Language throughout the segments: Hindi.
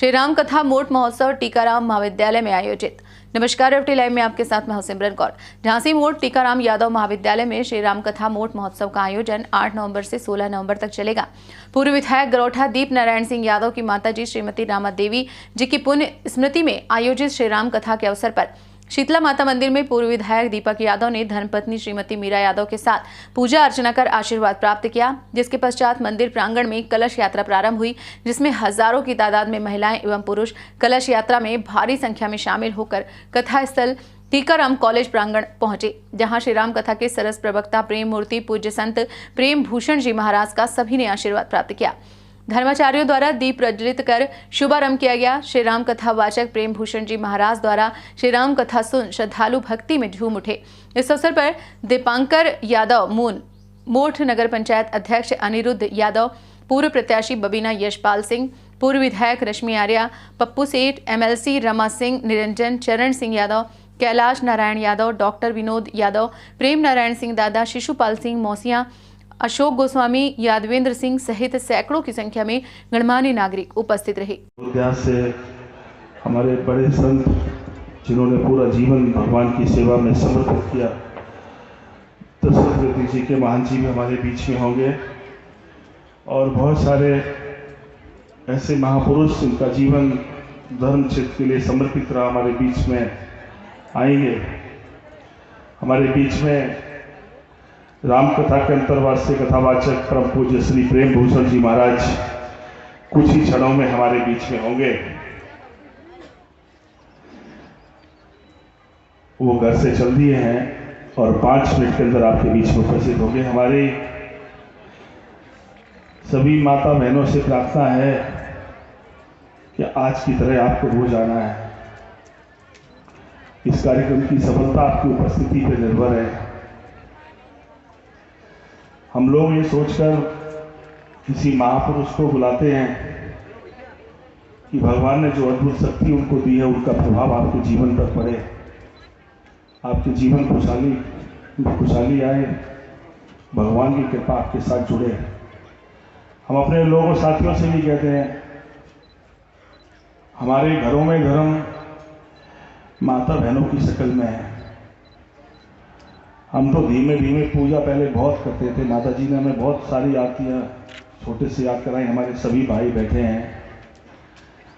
श्री राम कथा मोट महोत्सव टीकाराम महाविद्यालय में आयोजित। नमस्कार, एफटी लाइव में आपके साथ मैं हूं सिमरन कौर। झांसी मोट टीकाराम यादव महाविद्यालय में श्री राम कथा मोट महोत्सव का आयोजन 8 नवंबर से 16 नवंबर तक चलेगा। पूर्व विधायक गरोठा दीप नारायण सिंह यादव की माताजी श्रीमती रामा देवी जी की पुण्य स्मृति में आयोजित श्री राम कथा के अवसर पर शीतला माता मंदिर में पूर्व विधायक दीपक यादव ने धर्मपत्नी श्रीमती मीरा यादव के साथ पूजा अर्चना कर आशीर्वाद प्राप्त किया, जिसके पश्चात मंदिर प्रांगण में कलश यात्रा प्रारंभ हुई, जिसमें हजारों की तादाद में महिलाएं एवं पुरुष कलश यात्रा में भारी संख्या में शामिल होकर कथा स्थल टीकाराम कॉलेज प्रांगण पहुंचे, जहां श्री राम कथा के सरस प्रवक्ता प्रेम मूर्ति पूज्य संत प्रेम भूषण जी महाराज का सभी ने आशीर्वाद प्राप्त किया। धर्माचार्यों द्वारा दीप प्रज्वलित कर शुभारंभ किया गया। श्री राम कथा वाचक प्रेम भूषण जी महाराज द्वारा श्री राम कथा सुन श्रद्धालु भक्ति में झूम उठे। इस अवसर पर दीपांकर यादव मून, मोठ नगर पंचायत अध्यक्ष अनिरुद्ध यादव, पूर्व प्रत्याशी बबीना यशपाल सिंह, पूर्व विधायक रश्मि आर्या, पप्पू सेठ, MLC रमा सिंह, निरंजन चरण सिंह यादव, कैलाश नारायण यादव, डॉक्टर विनोद यादव, प्रेम नारायण सिंह दादा, शिशुपाल सिंह मौसिया, अशोक गोस्वामी, यादवेंद्र सिंह सहित सैकड़ों की संख्या में गणमान्य नागरिक उपस्थित रहे। इतिहास से हमारे बड़े संत जिन्होंने पूरा जीवन भगवान की सेवा में समर्पित किया, दशरथ जी के महान जी भी हमारे बीच में होंगे और बहुत सारे ऐसे महापुरुष जिनका जीवन धर्म क्षेत्र के लिए समर्पित रहा हमारे बीच में आएंगे। हमारे बीच में राम कथा के अंतर्वास्य कथावाचक परम पूज्य श्री प्रेम भूषण जी महाराज कुछ ही क्षणों में हमारे बीच में होंगे। वो घर से चल दिए हैं और 5 मिनट के अंदर आपके बीच में उपस्थित होंगे। हमारी सभी माता बहनों से प्रार्थना है कि आज की तरह आपको रोज आना है। इस कार्यक्रम की सफलता आपकी उपस्थिति पर निर्भर है। हम लोग ये सोचकर किसी महापुरुष को बुलाते हैं कि भगवान ने जो अद्भुत शक्ति उनको दी है उनका प्रभाव आपके जीवन पर पड़े, आपके जीवन खुशहाली आए, भगवान की कृपा आपके साथ जुड़े। हम अपने लोगों साथियों से भी कहते हैं, हमारे घरों में धर्म माता बहनों की शक्ल में है। हम तो धीमे धीमे पूजा पहले बहुत करते थे। माता जी ने हमें बहुत सारी आरतियाँ छोटे से याद कराई। हमारे सभी भाई बैठे हैं।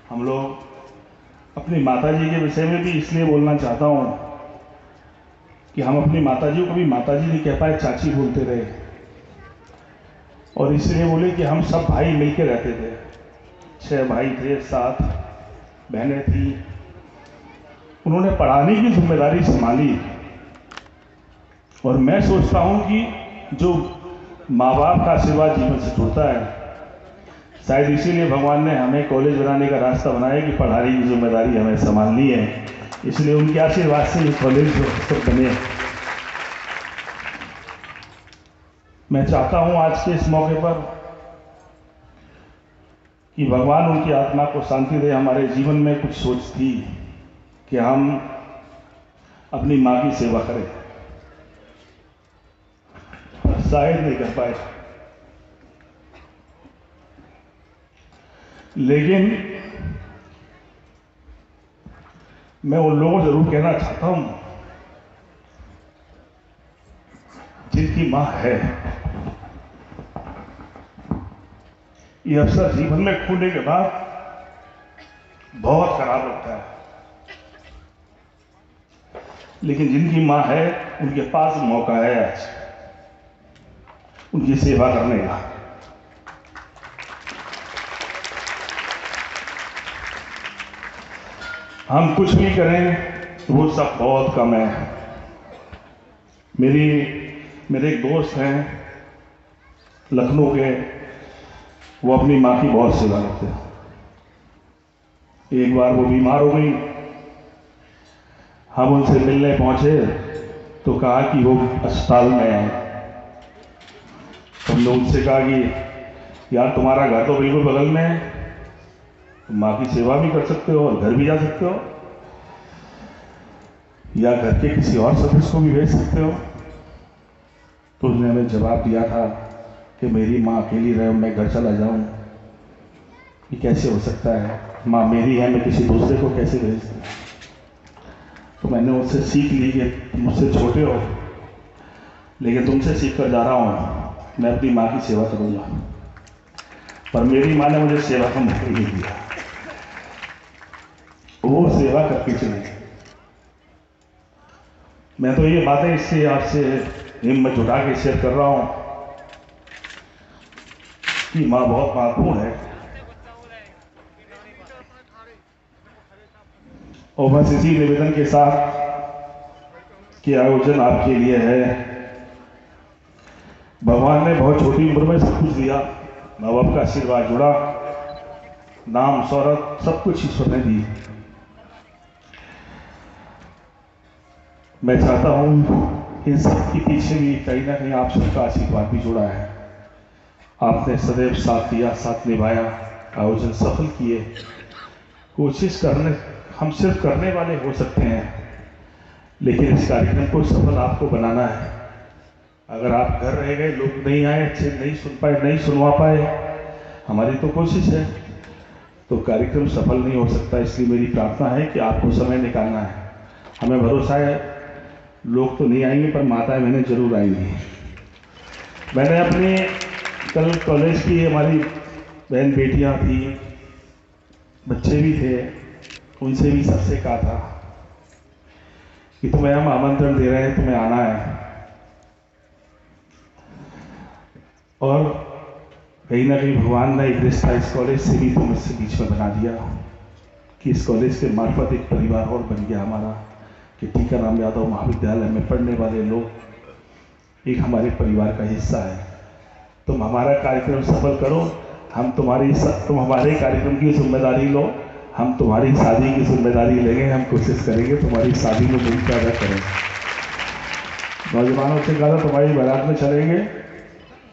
हम लोग अपनी माता जी के विषय में भी इसलिए बोलना चाहता हूँ कि हम अपनी माता जी को भी माता जी नहीं कह पाए, चाची बोलते रहे। और इसलिए बोले कि हम सब भाई मिलकर रहते थे। 6 भाई थे, 7 बहनें थी। उन्होंने पढ़ाने की जिम्मेदारी संभाली और मैं सोचता हूं कि जो माँ बाप का आशीर्वाद जीवन से जुड़ता है, शायद इसीलिए भगवान ने हमें कॉलेज बनाने का रास्ता बनाया कि पढ़ाने की जिम्मेदारी हमें संभालनी है। इसलिए उनके आशीर्वाद से ये कॉलेज बने। मैं चाहता हूं आज के इस मौके पर कि भगवान उनकी आत्मा को शांति दे। हमारे जीवन में कुछ सोच थी कि हम अपनी माँ की सेवा करें, शायद नहीं कर पाए, लेकिन मैं उन लोगों से जरूर कहना चाहता हूं जिनकी मां है। ये अवसर जीवन में खोने के बाद बहुत खराब लगता है, लेकिन जिनकी मां है उनके पास मौका है आज उनकी सेवा करने का। हम कुछ भी करें वो सब बहुत कम है। मेरे एक दोस्त हैं लखनऊ के, वो अपनी माँ की बहुत सेवा करते हैं। एक बार वो बीमार हो गई, हम उनसे मिलने पहुंचे तो कहा कि वो अस्पताल में है। हमने उनसे कहा कि यार तुम्हारा घर तो बिल्कुल बगल में है, तुम माँ की सेवा भी कर सकते हो और घर भी जा सकते हो, या घर के किसी और सदस्य को भी भेज सकते हो। तो उसने हमें जवाब दिया था कि मेरी माँ अकेली रहे, मैं घर चला जाऊं। कि कैसे हो सकता है, माँ मेरी है, मैं किसी दूसरे को कैसे भेज दूँ। तो मैंने उससे सीख ली कि तुम मुझसे छोटे हो, लेकिन तुमसे सीख कर जा रहा हूँ, मैं अपनी माँ की सेवा करूँगा। पर मेरी माँ ने मुझे सेवा का मौका नहीं दिया, वो सेवा करके चली। मैं तो ये बातें इससे आपसे हिम्मत जुटा के शेयर कर रहा हूँ कि माँ बहुत महत्वपूर्ण है। और बस इसी निवेदन के साथ कि आयोजन आपके लिए है। भगवान ने बहुत छोटी उम्र में सब कुछ दिया, माँ बाप का आशीर्वाद जुड़ा, नाम शौहरत सब कुछ ईश्वर ने दी। मैं चाहता हूँ इन सब के पीछे भी कहीं ना कहीं आप सबका आशीर्वाद भी जुड़ा है। आपने सदैव साथ दिया, साथ निभाया, आयोजन सफल किए। कोशिश करने हम सिर्फ करने वाले हो सकते हैं, लेकिन इस कार्यक्रम को सफल आपको बनाना है। अगर आप घर रह गए, लोग नहीं आए, अच्छे नहीं सुन पाए, नहीं सुनवा पाए, हमारी तो कोशिश है, तो कार्यक्रम सफल नहीं हो सकता। इसलिए मेरी प्रार्थना है कि आपको समय निकालना है। हमें भरोसा है लोग तो नहीं आएंगे, पर माताएं बहनें जरूर आएंगी। मैंने अपने कल कॉलेज की हमारी बहन बेटियां थी, बच्चे भी थे, उनसे भी सबसे कहा था कि तुम्हें हम आमंत्रण दे रहे हैं, तुम्हें आना है। और कहीं ना कहीं भगवान ने एक रिश्ता इस कॉलेज से भी तुम इससे बीच में बना दिया कि इस कॉलेज के मार्फत एक परिवार और बन गया हमारा, कि टीकाराम यादव महाविद्यालय में पढ़ने वाले लोग एक हमारे परिवार का हिस्सा है। तुम हमारा कार्यक्रम सफल करो, तुम हमारे कार्यक्रम की जिम्मेदारी लो, हम तुम्हारी शादी की जिम्मेदारी लेंगे। हम कोशिश करेंगे तुम्हारी शादी में भूमिका अदा करें। नौजवानों से कहा था तुम्हारी बारात में चलेंगे,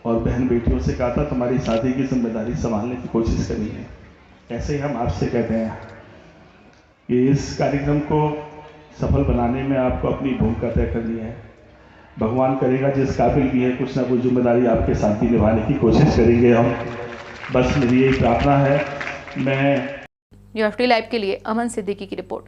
और बहन बेटियों से कहा था तुम्हारी शादी की जिम्मेदारी संभालने की कोशिश करेंगे। ऐसे ही हम आपसे कहते हैं कि इस कार्यक्रम को सफल बनाने में आपको अपनी भूमिका तय करनी है। भगवान करेगा जिस काबिल भी है, कुछ ना कुछ जिम्मेदारी आपके साथ ही निभाने की कोशिश करेंगे हम। बस मेरी यही प्रार्थना है। मैं UFT लाइव के लिए अमन सिद्दीकी की रिपोर्ट।